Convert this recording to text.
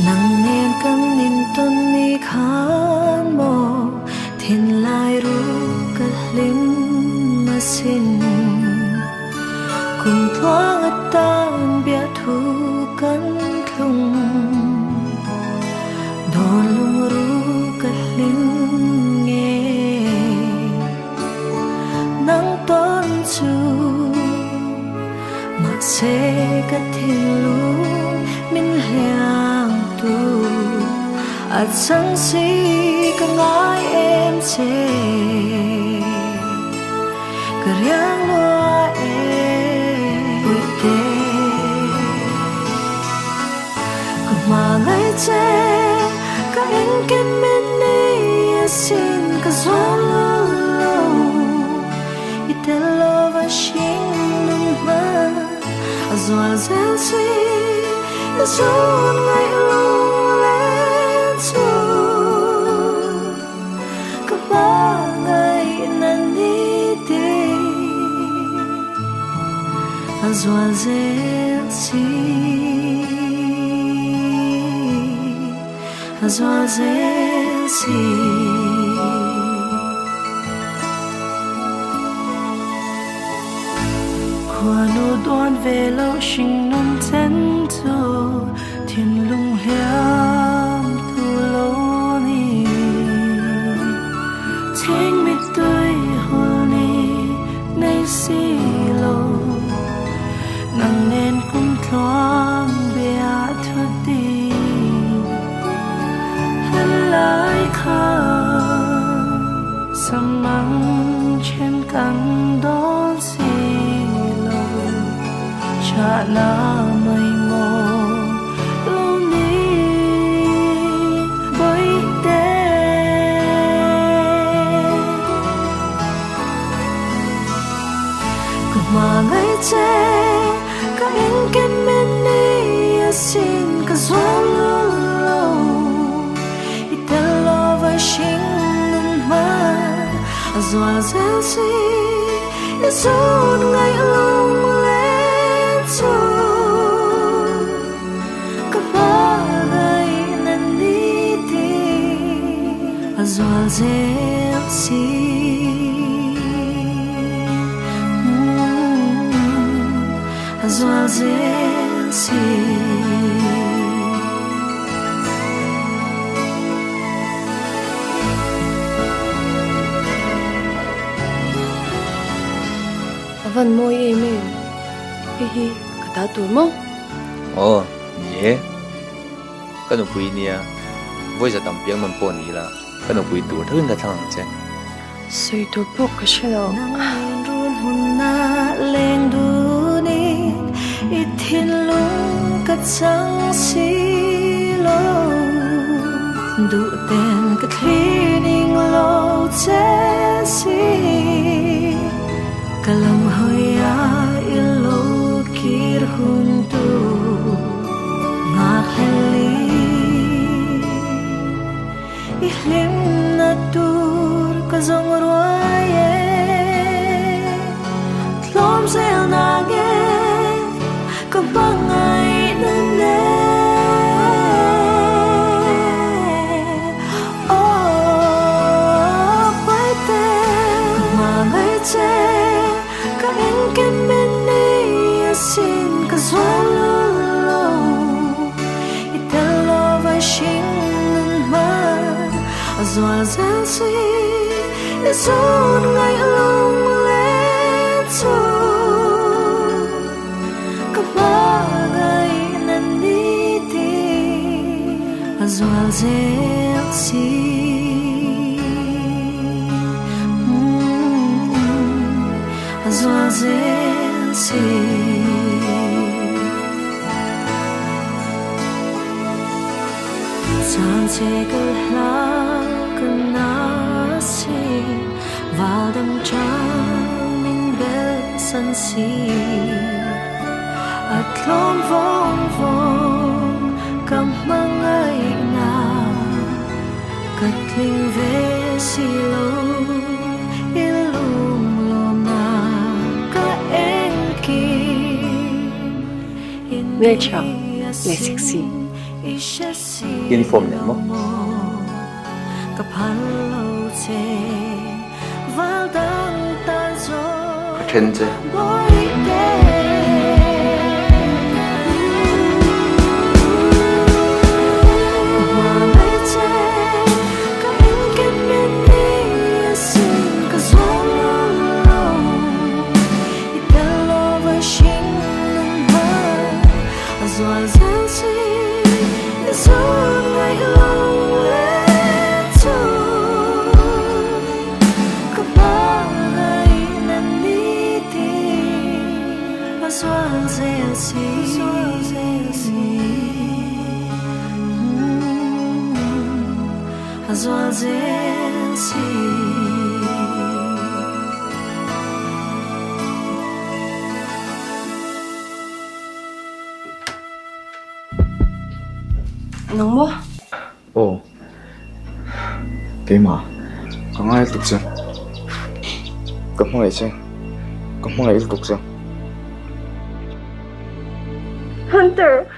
nang nen kan nin ton ni khan mo thin lai ru ka hlim masin cùng thoáng tan bia thu kan thung don lung ru ka hlim nghe nang ton chu mặc se ka thin lu min hiang tu at sang si ka ngai em che ka riang loa em bụi tê ka ma ngai che ka en ken men ni sin ka zon lo itelo va shin nung ma azwal zel si zon ngai lo len so ka ba ngai nan ni te azwal zel si azwal zel si khoano don ve lo shin nun ten to thiên lung hiam tu lo ni thing mi tôi hol ni nay si lo nang nen kum thoáng bia thu ti lai kha samang chem kan don si lo cha na mai mo lo ni boy te ko ma ngai che ka en ken men ni sin ka zon lo itelo va shin nun ma azwa zel si zon ngai long len so ka ba ngai nan ni ti azwa zel si azwa zel si van mo ye me hi kata tu mo oh ye kan pui nia voi za tam piang man pon ni la kan pui tu thun da thang che soi tu pok ka shelo nang run hun na leng du ni ithin lung ka chang si lo du ten ka cleaning lo che si kalam hoya ilo kir hun tu nga khali ihlim na tur ka zong ruaye tlom zel na ge ka bangai na ne oh pai te ka mangai che ka en ken men ni sin ka zon lo itelo va shin ma azwal zel si zon ngai long len so ka ba ngai nan ni ti azwal zel si azwal zel si san che ka la ka na si vào đâm trăng min bel san si at lom vong vong kam mangai na katling ve si lo ilum lo na ka enki Welcher, les sexy. uniform này mo trend chứ Nóng bố. Ồ, thế mà 강아이 독장 깜빡이지 깜빡이 독장 Hunter.